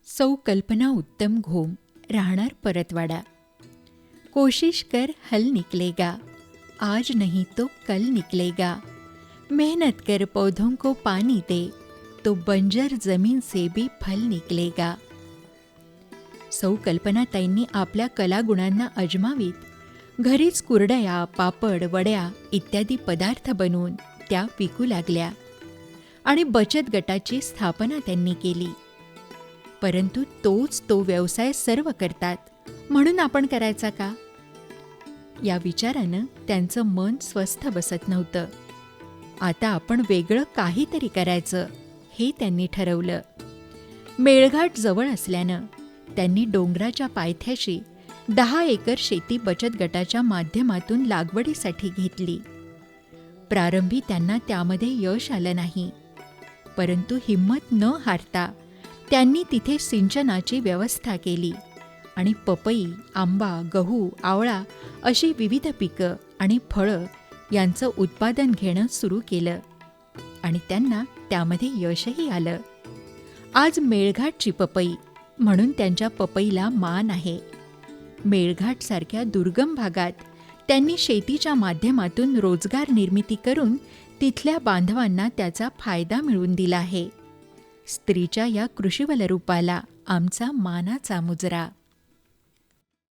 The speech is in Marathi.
सौ कल्पना उत्तम घोम, राहणार परतवाडा. कोशिश कर हल निकलेगा, आज नहीं तो कल निकलेगा. मेहनत कर पौधों को पानी दे, तो बंजर जमीन से भी फल निकलेगा. सौ कल्पनाताईंनी आपल्या कलागुणांना अजमावीत घरीच कुरडया, पापड, वड्या इत्यादी पदार्थ बनवून त्या विकू लागल्या आणि बचत गटाची स्थापना त्यांनी केली. परंतु तोच तो व्यवसाय सर्व करतात म्हणून आपण करायचा का? या विचारानं त्यांचं मन स्वस्थ बसत नव्हतं. आता आपण वेगळं काहीतरी करायचं हे त्यांनी ठरवलं. मेळघाट जवळ असल्यानं त्यांनी डोंगराच्या पायथ्याशी 10 एकर शेती बचत गटाच्या माध्यमातून लागवडीसाठी घेतली. प्रारंभी त्यांना त्यामध्ये यश आलं नाही, परंतु हिंमत न हारता त्यांनी तिथे सिंचनाची व्यवस्था केली आणि पपई, आंबा, गहू, आवळा अशी विविध पिकं आणि फळं यांचं उत्पादन घेणं सुरू केलं आणि त्यांना त्यामध्ये यशही आलं. आज मेळघाटची पपई म्हणून त्यांच्या पपईला मान आहे. मेळघाटसारख्या दुर्गम भागात त्यांनी शेतीच्या माध्यमातून रोजगार निर्मिती करून तिथल्या बांधवांना त्याचा फायदा मिळवून दिला आहे. स्त्रीच्या या कृषीवल रूपाला आमचा मानाचा मुजरा.